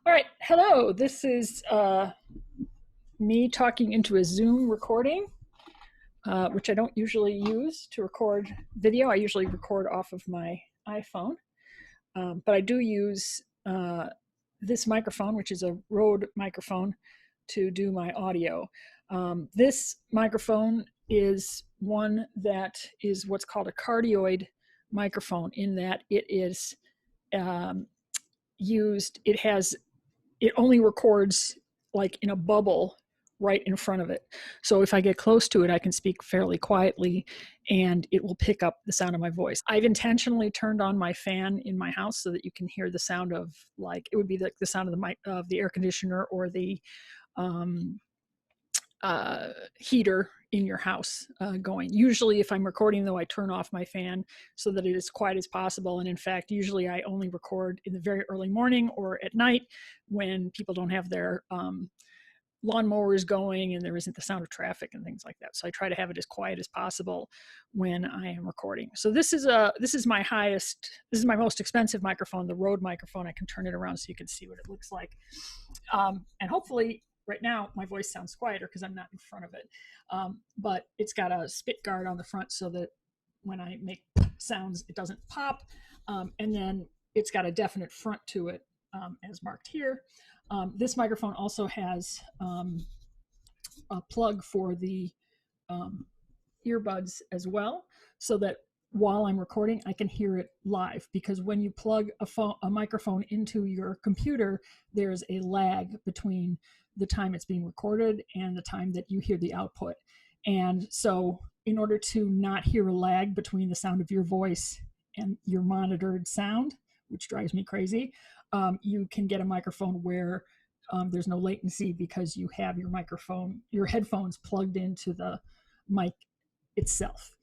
All right, hello. This is me talking into a Zoom recording, which I don't usually use to record video. I usually record off of my iPhone, but I do use this microphone, which is a Rode microphone, to do my audio. This microphone is one that is what's called a cardioid microphone, in that it is um, it only records like in a bubble right in front of it. So if I get close to it, I can speak fairly quietly and it will pick up the sound of my voice. I've intentionally turned on my fan in my house so that you can hear the sound of, like, it would be the sound of the air conditioner or the um, heater in your house going. Usually if I'm recording, though, I turn off my fan so that it is quiet as possible. And in fact, usually I only record in the very early morning or at night when people don't have their lawnmowers going and there isn't the sound of traffic and things like that. So I try to have it as quiet as possible when I am recording. So this is my most expensive microphone, the Rode microphone. I can turn it around so you can see what it looks like. And hopefully right now my voice sounds quieter because I'm not in front of it. But it's got a spit guard on the front so that when I make sounds, it doesn't pop. And then it's got a definite front to it, as marked here. This microphone also has a plug for the earbuds as well, so that while I'm recording, I can hear it live. Because when you plug a microphone into your computer, there's a lag between the time it's being recorded and the time that you hear the output. And so in order to not hear a lag between the sound of your voice and your monitored sound, which drives me crazy, you can get a microphone where there's no latency because you have your headphones plugged into the mic itself.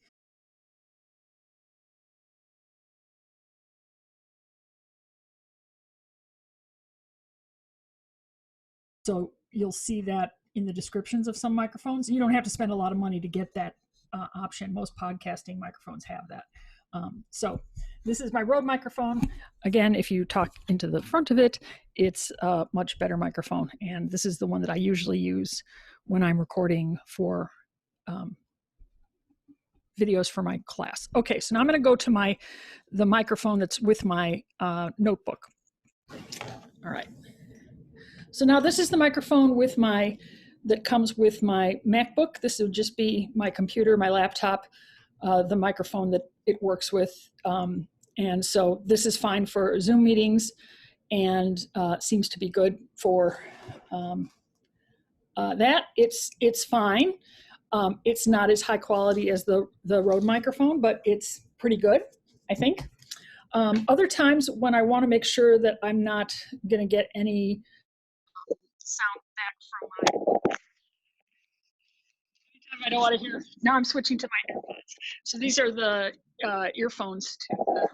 So you'll see that in the descriptions of some microphones. You don't have to spend a lot of money to get that option. Most podcasting microphones have that. So this is my Rode microphone. Again, if you talk into the front of it, it's a much better microphone. And this is the one that I usually use when I'm recording for videos for my class. Okay, so now I'm going to go to the microphone that's with my notebook. All right. So now this is the microphone that comes with my MacBook. This would just be my computer, my laptop, the microphone that it works with. And so this is fine for Zoom meetings and seems to be good for that. It's fine. It's not as high quality as the Rode microphone, but it's pretty good, I think. Other times when I want to make sure that I'm not going to get any sound back from my, I don't want to hear. Now I'm switching to my AirPods. So these are the earphones to the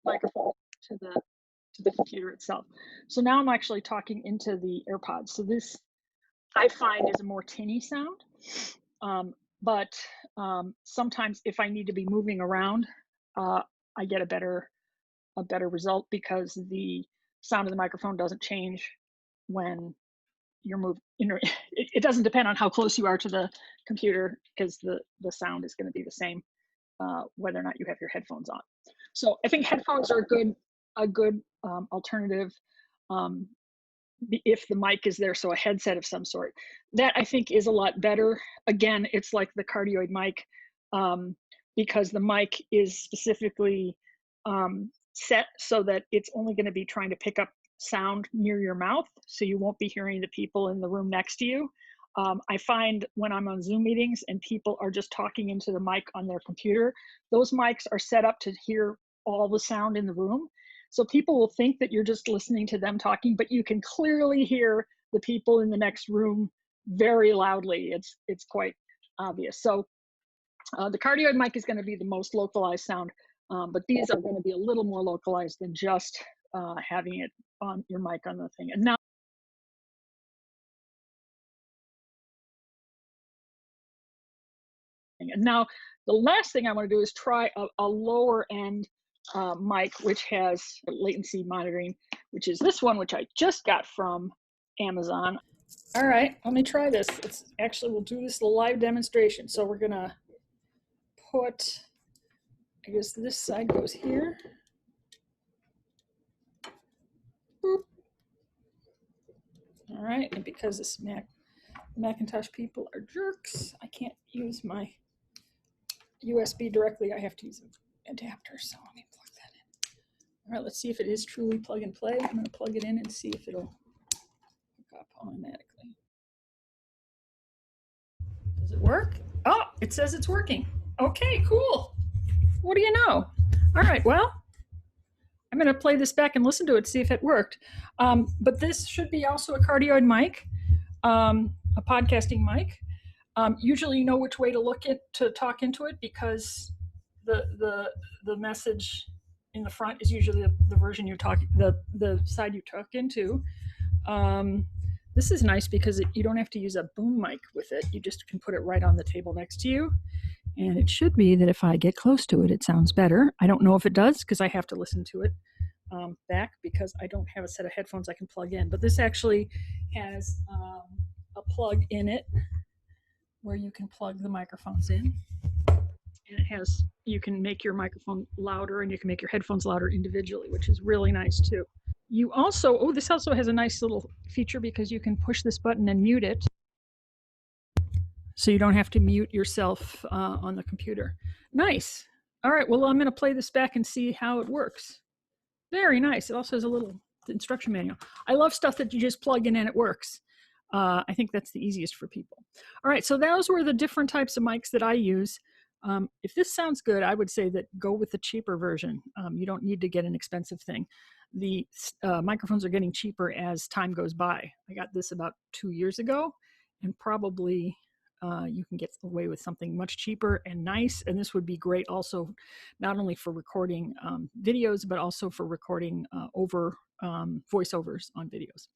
microphone, to the computer itself. So now I'm actually talking into the AirPods. So this I find is a more tinny sound. But sometimes if I need to be moving around, I get a better result because the sound of the microphone doesn't change when you're moving. It doesn't depend on how close you are to the computer because the sound is going to be the same whether or not you have your headphones on. So I think headphones are a good alternative. If the mic is there, so a headset of some sort, that I think is a lot better. Again, it's like the cardioid mic, because the mic is specifically set so that it's only going to be trying to pick up sound near your mouth, so you won't be hearing the people in the room next to you. I find when I'm on Zoom meetings and people are just talking into the mic on their computer, those mics are set up to hear all the sound in the room. So people will think that you're just listening to them talking, but you can clearly hear the people in the next room very loudly. It's quite obvious. So the cardioid mic is going to be the most localized sound, but these are going to be a little more localized than just having it on your mic on the thing. And now the last thing I want to do is try a lower end mic, which has latency monitoring, which is this one, which I just got from Amazon. All right, let me try this. It's actually, we'll do this live demonstration. So we're gonna put, I guess this side goes here. Boop. All right, and because this Macintosh people are jerks, I can't use my USB directly. I have to use an adapter, so let me plug that in. All right, let's see if it is truly plug and play. I'm going to plug it in and see if it'll hook up automatically. Does it work? Oh, it says it's working. Okay, cool. What do you know? All right, well, I'm going to play this back and listen to it, see if it worked. But this should be also a cardioid mic, a podcasting mic. Usually you know which way to look at to talk into it, because the message in the front is usually the version you talk, the side you talk into. This is nice because you don't have to use a boom mic with it. You just can put it right on the table next to you. And it should be that if I get close to it, it sounds better. I don't know if it does because I have to listen to it back, because I don't have a set of headphones I can plug in. But this actually has a plug in it where you can plug the microphones in. And it has, you can make your microphone louder and you can make your headphones louder individually, which is really nice too. You also, oh, this also has a nice little feature because you can push this button and mute it. So you don't have to mute yourself on the computer. Nice. All right, well, I'm going to play this back and see how it works. Very nice. It also has a little instruction manual. I love stuff that you just plug in and it works. I think that's the easiest for people. All right, so those were the different types of mics that I use. If this sounds good, I would say that go with the cheaper version. You don't need to get an expensive thing. The microphones are getting cheaper as time goes by. I got this about 2 years ago, and probably you can get away with something much cheaper and nice. And this would be great also, not only for recording videos, but also for recording over voiceovers on videos.